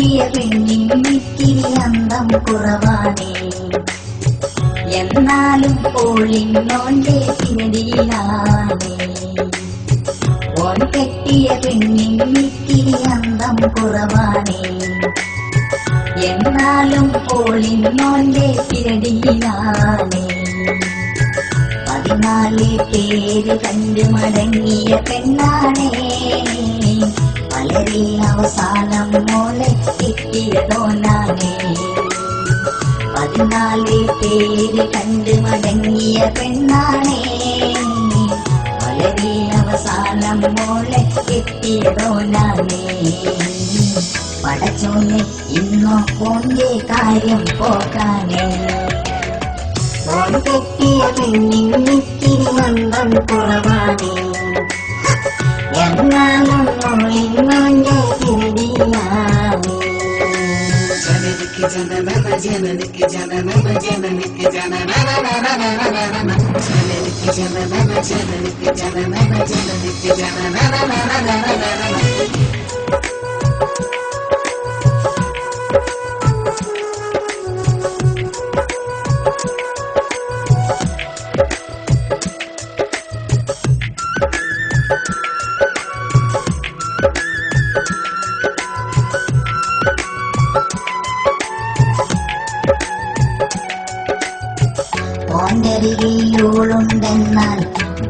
കെട്ടിയ പെണ്ണിനിത്തിരി അന്തം കുറവാണേ, എന്നാലും പോളിന്നോന്റെ തിരടിയിലാണേ. ഓൻ കെട്ടിയ പെണ്ണിനിത്തിരി അന്തം കുറവാണേ, എന്നാലും പോളിന്നോന്റെ തിരടിയിലാണേ. 14 പേര് കണ്ടു മടങ്ങിയ പെണ്ണാണേ, വളരെ അവസാനം മോളെ കിട്ടിയതോനാണേ. 14 പേര് കണ്ടു മടങ്ങിയ പെണ്ണാണേ, വളരെ അവസാനം മോളെ കിട്ടിയതോനാണേ. പടച്ചോനെ ഇന്നോ ഓന്റെ കാര്യം പോക്കാനേ, ഓൻ കെട്ടിയ പെണ്ണിനിത്തിരി അന്തം കുറവാണേ, എന്നാലും മോളിന്നോന്റെ തിരടിയിലാണേ. ജനനിക്ക് ജനനന ജനനിക്ക് ജനനന ജനനിക്ക് ജനനനനനനനനന ജനനിക്ക് ജനനന ജനനിക്ക് ജനനന ജനനിക്ക് ജനനനനനനനന. ഓണ്ടരികയോളുണ്ടെന്നാൽ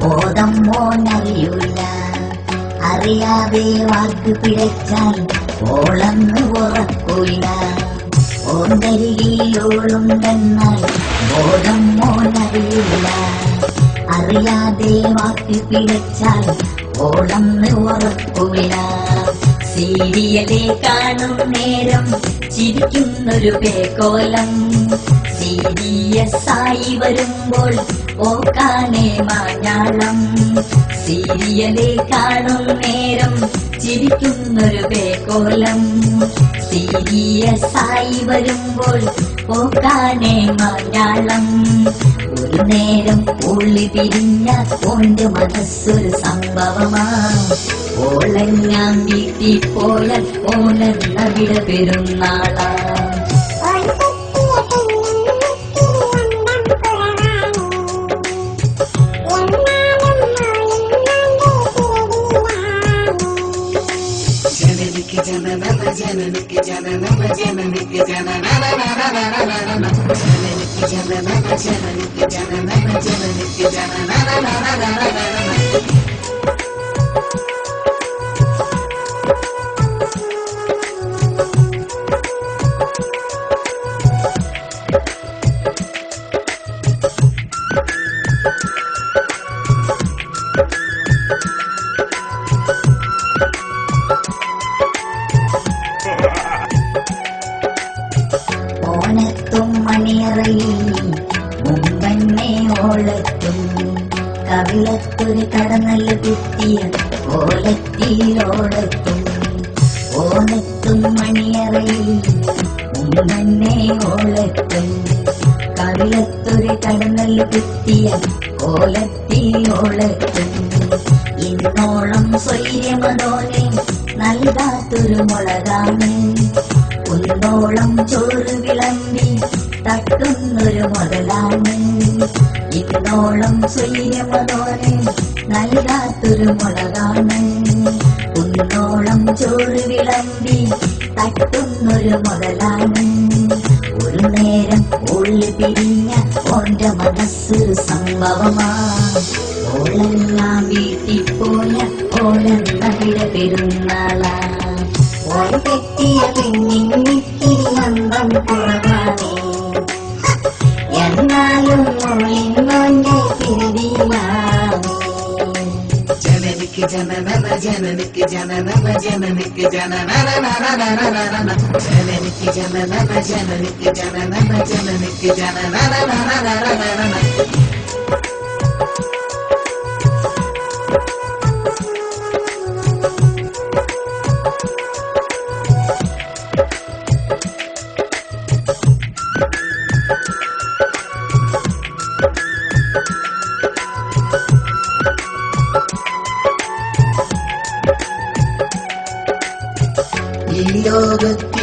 ബോധം മോനറിയൂല, അറിയാതെ വാക്ക് പിഴച്ചാൽ ഓളന്ന് ഉറക്കൂല. ഓണ്ടരികയോളുണ്ടെന്നാൽ ബോധം മോനറിയൂല, അറിയാതെ വാക്ക് പിഴച്ചാൽ ഓളന്ന് ഉറക്കൂല. സീരിയലെ കാണും നേരം ചിരിക്കുന്നൊരു പേക്കോലം, സീരിയസായി വരുമ്പോൾ ഓക്കാനേ മാഞ്ഞാളം. സീരിയലെ കാണും നേരം ചിരിക്കുന്നൊരു പേക്കോലം, സീരിയസായി വരുമ്പോൾ ഓക്കാനേ മാഞ്ഞാളം. ഒരു നേരം ഉള്ളി പിരിഞ്ഞ ഓന്റെ മനസ്സൊരു സംഭവമാ, ഓളെല്ലാം വീട്ടിൽ പോയാൽ ഓനെന്ന വിട പെരുന്നാളാ. ജനനിക്ക് ജനനന ജനനിക്ക് ജനനന ജനനിക്ക് ജനനനനനനനന ജനനിക്ക് ജനനന ജനനിക്ക് ജനനന ജനനിക്ക് ജനനനനനനനന. ഓനെത്തും മണിയറയിൽ മുമ്പന്നെ ഓളെത്തും, കവിളത്തൊരു കടന്നല് കുത്തിയ ഓലത്തിലോളെത്തും. ഓനെത്തും മണിയറയിൽ മുമ്പന്നെ ഓളെത്തും, കവിളത്തൊരു കടന്നല് കുത്തിയ ഓലത്തിലോളെത്തും. ഇന്നോളം സ്വൈര്യമതോനെ നൽകാത്തൊരു മുളകാണ്, കുന്നോളം ചോറ് വിളമ്പി തട്ടുന്നൊരു മുതലാണ്. ഇന്നോളം സ്വൈര്യമതോനെ നൽകാത്തൊരു മുളകാണ്, കുന്നോളം ചോറ് വിളമ്പി തട്ടുന്നൊരു മുതലാണ്. ഒരു നേരം ഉള്ളി പിരിഞ്ഞ ഓന്റെ മനസ്സൊരു സംഭവമാ, ഓളെല്ലാം വീട്ടിൽ പോയ ഓലെന്ന വിട പെരുന്നാളാ. ഓൻ കെട്ടിയ പെണ്ണിനിത്തിരി അന്തം കുറവാണേ, എന്നാലും മോളിന്നോന്റെ തിരടിയിലാണേ. ജനനിക്ക് ജനനന ജനനിക്ക് ജനനന ജനനിക്ക് ജനനനനനനനന ജനനിക്ക് ജനനന ജനനിക്ക് ജനനന ജനനിക്ക് ജനനനനനനനന. ഈ ലോകത്തിൽ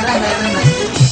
നനനനനനനന.